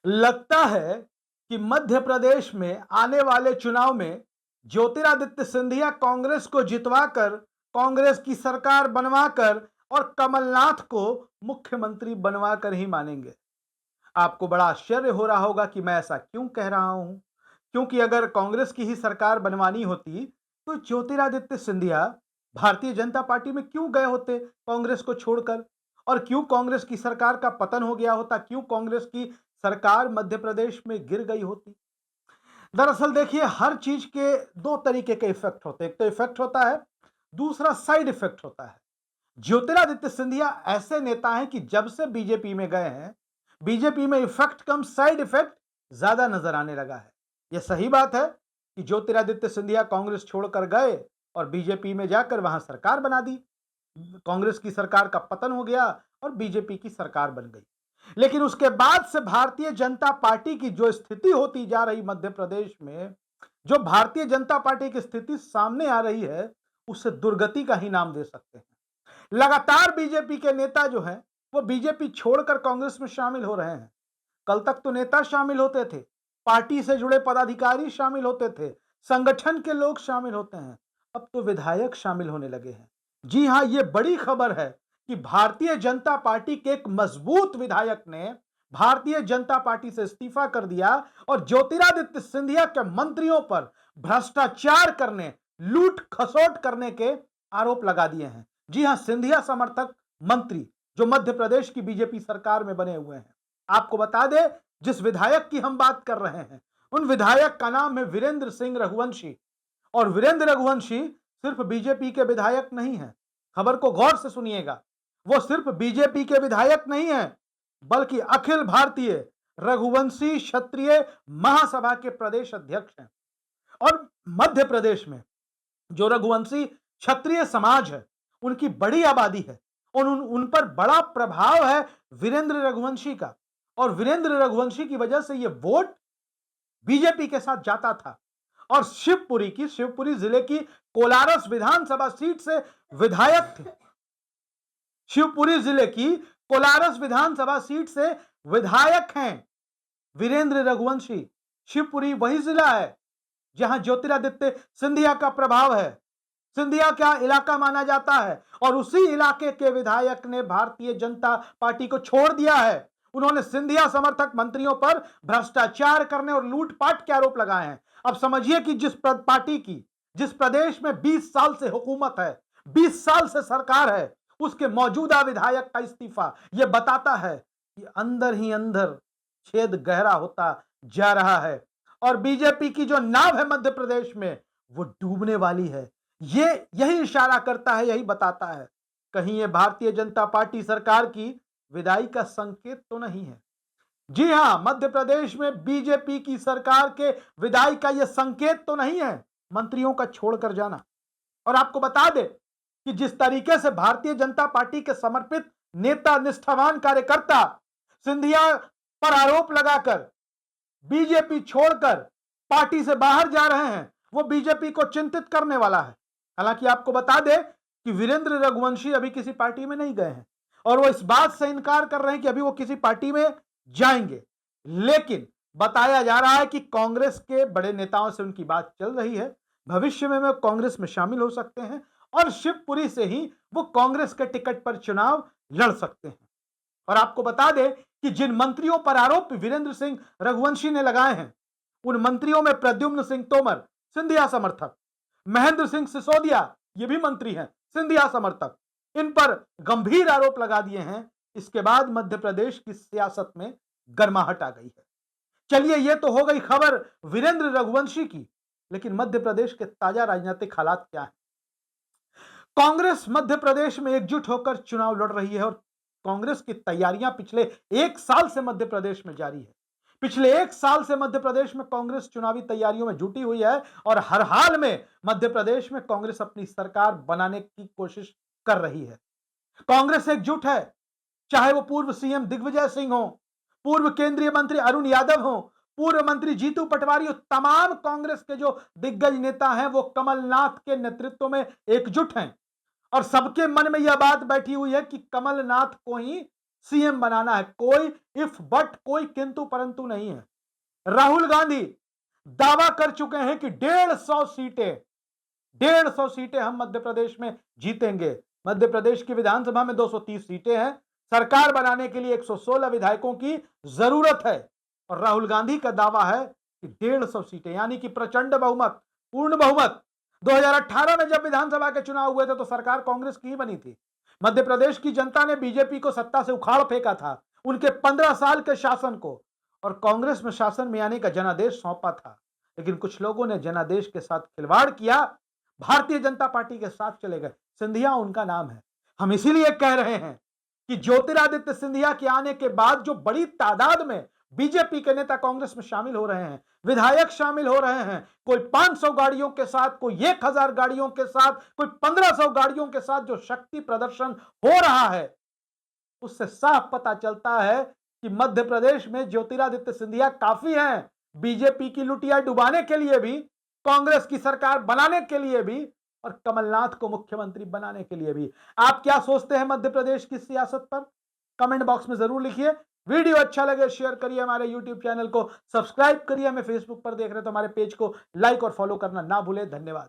लगता है कि मध्य प्रदेश में आने वाले चुनाव में ज्योतिरादित्य सिंधिया कांग्रेस को जितवाकर, कांग्रेस की सरकार बनवाकर और कमलनाथ को मुख्यमंत्री बनवाकर ही मानेंगे। आपको बड़ा आश्चर्य हो रहा होगा कि मैं ऐसा क्यों कह रहा हूं? क्योंकि अगर कांग्रेस की ही सरकार बनवानी होती, तो ज्योतिरादित्य सिंधिया भारतीय जनता पार्टी में क्यों गए होते कांग्रेस को छोड़कर? और क्यों कांग्रेस की सरकार का पतन हो गया होता? क्यों कांग्रेस की सरकार मध्य प्रदेश में गिर गई होती? दरअसल देखिए, हर चीज के दो तरीके के इफेक्ट होते हैं। एक तो इफेक्ट होता है, दूसरा साइड इफेक्ट होता है। ज्योतिरादित्य सिंधिया ऐसे नेता हैं कि जब से बीजेपी में गए हैं, बीजेपी में इफेक्ट कम, साइड इफेक्ट ज्यादा नजर आने लगा है। यह सही बात है कि ज्योतिरादित्य सिंधिया कांग्रेस छोड़कर गए और बीजेपी में जाकर वहां सरकार बना दी। कांग्रेस की सरकार का पतन हो गया और बीजेपी की सरकार बन गई। लेकिन उसके बाद से भारतीय जनता पार्टी की जो स्थिति होती जा रही मध्य प्रदेश में, जो भारतीय जनता पार्टी की स्थिति सामने आ रही है, उसे दुर्गति का ही नाम दे सकते हैं। लगातार बीजेपी के नेता जो हैं, वो बीजेपी छोड़कर कांग्रेस में शामिल हो रहे हैं। कल तक तो नेता शामिल होते थे, पार्टी से जुड़े पदाधिकारी शामिल होते थे, संगठन के लोग शामिल होते हैं। अब तो विधायक शामिल होने लगे हैं। जी हां, ये बड़ी खबर है कि भारतीय जनता पार्टी के एक मजबूत विधायक ने भारतीय जनता पार्टी से इस्तीफा कर दिया और ज्योतिरादित्य सिंधिया के मंत्रियों पर भ्रष्टाचार करने, लूट खसोट करने के आरोप लगा दिए हैं। जी हां, सिंधिया समर्थक मंत्री जो मध्य प्रदेश की बीजेपी सरकार में बने हुए हैं। आपको बता दें, जिस विधायक की हम बात कर रहे हैं, उन विधायक का नाम है वीरेंद्र सिंह रघुवंशी। और वीरेंद्र रघुवंशी सिर्फ बीजेपी के विधायक नहीं है। खबर को गौर से सुनिएगा। वो सिर्फ बीजेपी के विधायक नहीं है, बल्कि अखिल भारतीय रघुवंशी क्षत्रिय महासभा के प्रदेश अध्यक्ष हैं। और मध्य प्रदेश में जो रघुवंशी क्षत्रिय समाज है, उनकी बड़ी आबादी है और उन पर बड़ा प्रभाव है वीरेंद्र रघुवंशी का। और वीरेंद्र रघुवंशी की वजह से ये वोट बीजेपी के साथ जाता था। और शिवपुरी जिले की कोलारस विधानसभा सीट से विधायक थे। शिवपुरी जिले की कोलारस विधानसभा सीट से विधायक हैं वीरेंद्र रघुवंशी। शिवपुरी वही जिला है जहां ज्योतिरादित्य सिंधिया का प्रभाव है, सिंधिया का इलाका माना जाता है। और उसी इलाके के विधायक ने भारतीय जनता पार्टी को छोड़ दिया है। उन्होंने सिंधिया समर्थक मंत्रियों पर भ्रष्टाचार करने और लूटपाट के आरोप लगाए हैं। अब समझिए कि पार्टी की जिस प्रदेश में 20 साल से हुकूमत है, 20 साल से सरकार है, उसके मौजूदा विधायक का इस्तीफा यह बताता है कि अंदर ही अंदर छेद गहरा होता जा रहा है और बीजेपी की जो नाव है मध्य प्रदेश में, वो डूबने वाली है। ये यही इशारा करता है, यही बताता है। कहीं ये भारतीय जनता पार्टी सरकार की विदाई का संकेत तो नहीं है? जी हां, मध्य प्रदेश में बीजेपी की सरकार के विदाई का यह संकेत तो नहीं है, मंत्रियों का छोड़कर जाना। और आपको बता दें कि जिस तरीके से भारतीय जनता पार्टी के समर्पित नेता, निष्ठावान कार्यकर्ता सिंधिया पर आरोप लगाकर बीजेपी छोड़कर पार्टी से बाहर जा रहे हैं, वो बीजेपी को चिंतित करने वाला है। हालांकि आपको बता दें कि वीरेंद्र रघुवंशी अभी किसी पार्टी में नहीं गए हैं और वो इस बात से इनकार कर रहे हैं कि अभी वो किसी पार्टी में जाएंगे। लेकिन बताया जा रहा है कि कांग्रेस के बड़े नेताओं से उनकी बात चल रही है। भविष्य में वो कांग्रेस में शामिल हो सकते हैं और शिवपुरी से ही वो कांग्रेस के टिकट पर चुनाव लड़ सकते हैं। और आपको बता दें कि जिन मंत्रियों पर आरोप वीरेंद्र सिंह रघुवंशी ने लगाए हैं, उन मंत्रियों में प्रद्युम्न सिंह तोमर, सिंधिया समर्थक, महेंद्र सिंह सिसोदिया, ये भी मंत्री हैं, सिंधिया समर्थक, इन पर गंभीर आरोप लगा दिए हैं। इसके बाद मध्य प्रदेश की सियासत में गर्माहट आ गई है। चलिए, ये तो हो गई खबर वीरेंद्र रघुवंशी की, लेकिन मध्य प्रदेश के ताजा राजनीतिक हालात क्या हैं? कांग्रेस मध्य प्रदेश में एकजुट होकर चुनाव लड़ रही है और कांग्रेस की तैयारियां पिछले 1 साल से मध्य प्रदेश में जारी है। पिछले 1 साल से मध्य प्रदेश में कांग्रेस चुनावी तैयारियों में जुटी हुई है और हर हाल में मध्य प्रदेश में कांग्रेस अपनी सरकार बनाने की कोशिश कर रही है। कांग्रेस एकजुट है, चाहे वो पूर्व सीएम दिग्विजय सिंह हो, पूर्व केंद्रीय मंत्री अरुण यादव हो, पूर्व मंत्री जीतू पटवारी हो। तमाम कांग्रेस के जो दिग्गज नेता हैं, वो कमलनाथ के नेतृत्व में एकजुट हैं और सबके मन में यह बात बैठी हुई है कि कमलनाथ को ही सीएम बनाना है। कोई इफ बट, कोई किंतु परंतु नहीं है। राहुल गांधी दावा कर चुके हैं कि 150 सीटें हम मध्य प्रदेश में जीतेंगे। मध्य प्रदेश की विधानसभा में 230 सीटें हैं। सरकार बनाने के लिए 116 विधायकों की जरूरत है और राहुल गांधी का दावा है कि 150 सीटें यानी कि प्रचंड बहुमत, पूर्ण बहुमत। 2018 में जब विधानसभा के चुनाव हुए थे तो सरकार कांग्रेस की ही बनी थी। मध्य प्रदेश की जनता ने बीजेपी को सत्ता से उखाड़ फेंका था, उनके 15 साल के शासन को, और कांग्रेस में शासन में आने का जनादेश सौंपा था। लेकिन कुछ लोगों ने जनादेश के साथ खिलवाड़ किया, भारतीय जनता पार्टी के साथ चले गए। सिंधिया उनका नाम है। हम इसीलिए कह रहे हैं कि ज्योतिरादित्य सिंधिया के आने के बाद जो बड़ी तादाद में बीजेपी के नेता कांग्रेस में शामिल हो रहे हैं, विधायक शामिल हो रहे हैं, कोई 500 गाड़ियों के साथ, कोई 1000 गाड़ियों के साथ, कोई 1500 गाड़ियों के साथ जो शक्ति प्रदर्शन हो रहा है, उससे साफ पता चलता है कि मध्य प्रदेश में ज्योतिरादित्य सिंधिया काफी हैं। बीजेपी की लुटिया डुबाने के लिए भी, कांग्रेस की सरकार बनाने के लिए भी और कमलनाथ को मुख्यमंत्री बनाने के लिए भी। आप क्या सोचते हैं मध्य प्रदेश की सियासत पर? कमेंट बॉक्स में जरूर लिखिए। वीडियो अच्छा लगे शेयर करिए, हमारे यूट्यूब चैनल को सब्सक्राइब करिए, हमें फेसबुक पर देख रहे हैं तो हमारे पेज को लाइक और फॉलो करना ना भूलें। धन्यवाद।